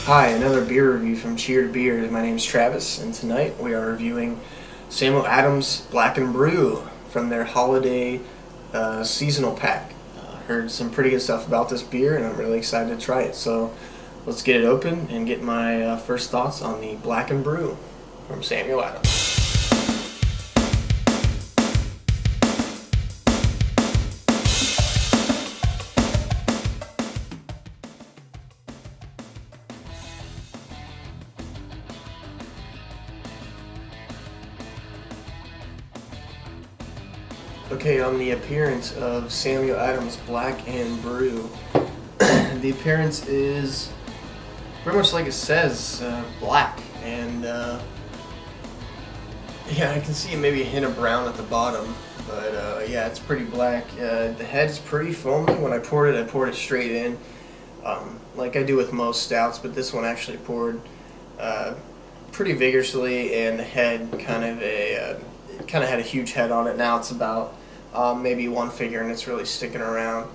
Hi, another beer review from Cheer to Beer. My name is Travis, and tonight we are reviewing Samuel Adams Black and Brew from their holiday seasonal pack. Heard some pretty good stuff about this beer, and I'm really excited to try it. So let's get it open and get my first thoughts on the Black and Brew from Samuel Adams. Okay, on the appearance of Samuel Adams Black and Brew, the appearance is pretty much like it says, black, and yeah, I can see maybe a hint of brown at the bottom, but yeah, it's pretty black. The head's pretty foamy. When I poured it straight in, like I do with most stouts, but this one actually poured pretty vigorously, and the head kind of had a huge head on it. Now it's about maybe one figure, and it's really sticking around.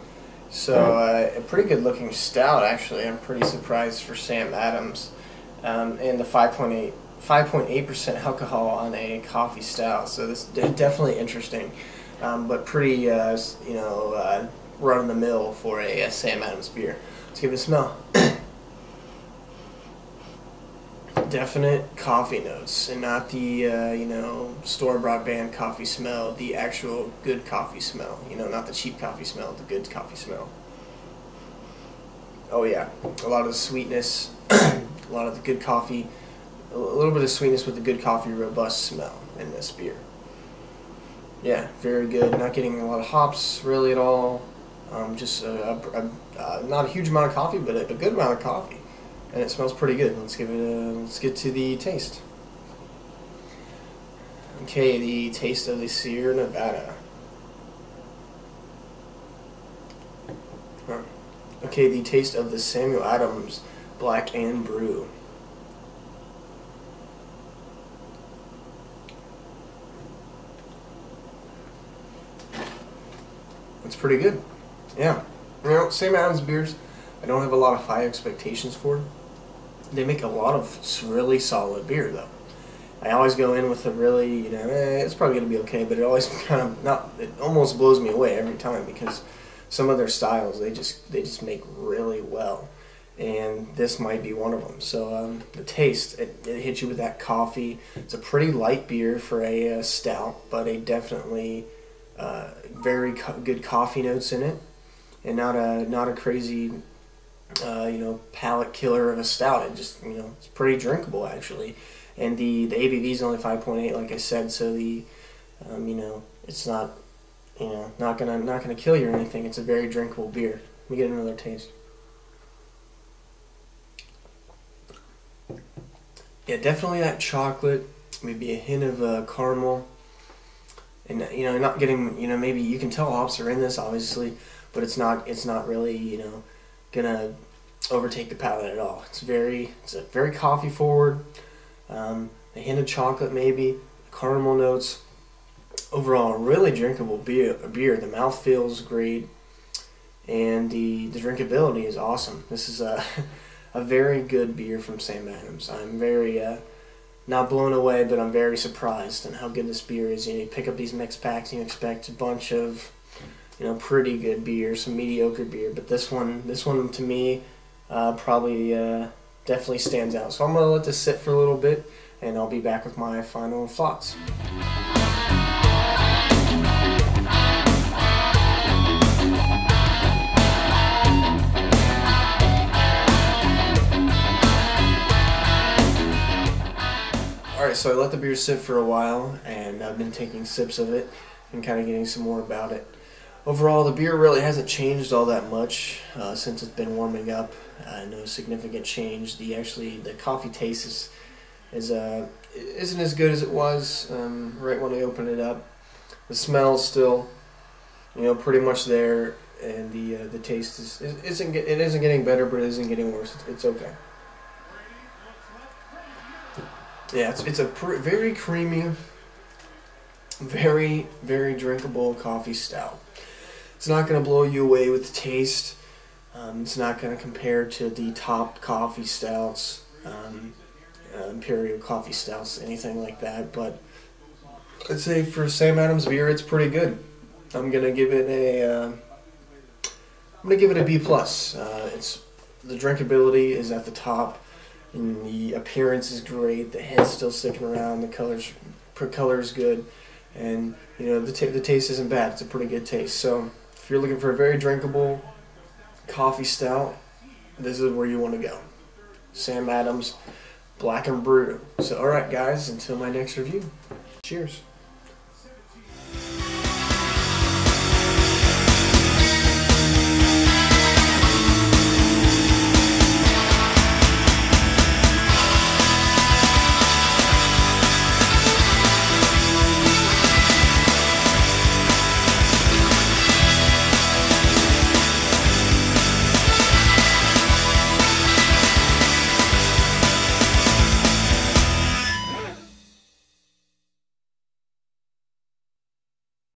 So a pretty good looking stout, actually. I'm pretty surprised for Sam Adams, and the 5.8% alcohol on a coffee stout. So this is definitely interesting, but pretty run of the mill for a Sam Adams beer. Let's give it a smell. Definite coffee notes, and not the store-bought brand coffee smell. The actual good coffee smell. Not the cheap coffee smell. The good coffee smell. Oh yeah, a lot of the sweetness, a lot of the good coffee, a little bit of sweetness with the good coffee, robust smell in this beer. Yeah, very good. Not getting a lot of hops really at all. Just not a huge amount of coffee, but a good amount of coffee. And it smells pretty good. Let's get to the taste. Okay, the taste of the Sierra Nevada. Okay, the taste of the Samuel Adams Black and Brew. It's pretty good. Yeah. Samuel Adams beers, I don't have a lot of high expectations for. They make a lot of really solid beer, though. I always go in with a really, it's probably going to be okay, but it always it almost blows me away every time, because some of their styles, they just make really well. And this might be one of them. So the taste, it hits you with that coffee. It's a pretty light beer for a stout, but a definitely very good coffee notes in it, and not a crazy palate killer of a stout. It just, it's pretty drinkable, actually. And the ABV is only 5.8, like I said, so the, it's not, not gonna kill you or anything. It's a very drinkable beer. Let me get another taste. Yeah, definitely that chocolate, maybe a hint of caramel, and not getting, maybe you can tell hops are in this, obviously, but it's not really, gonna overtake the palate at all. It's a very coffee forward, a hint of chocolate, maybe caramel notes. Overall, a really drinkable beer. The mouth feels great, and the drinkability is awesome. This is a very good beer from Sam Adams. I'm very not blown away, but I'm very surprised on how good this beer is. You pick up these mixed packs and you expect a bunch of pretty good beer, some mediocre beer, but this one to me probably definitely stands out. So I'm gonna let this sit for a little bit, and I'll be back with my final thoughts. Alright, so I let the beer sit for a while, and I've been taking sips of it and kind of getting some more about it. Overall, the beer really hasn't changed all that much since it's been warming up. No significant change. The coffee taste isn't as good as it was right when I opened it up. The smell's still, pretty much there, and the taste isn't getting better, but it isn't getting worse. It's okay. Yeah, it's a very creamy, very, very drinkable coffee stout. It's not going to blow you away with the taste. It's not going to compare to the top coffee stouts, Imperial coffee stouts, anything like that. But I'd say for Sam Adams beer, it's pretty good. I'm gonna give it a B plus. It's the drinkability is at the top, and the appearance is great. The head's still sticking around. The color's good, and you know the taste isn't bad. It's a pretty good taste. So if you're looking for a very drinkable coffee stout, this is where you want to go. Sam Adams Black and Brew. So alright guys, until my next review, cheers.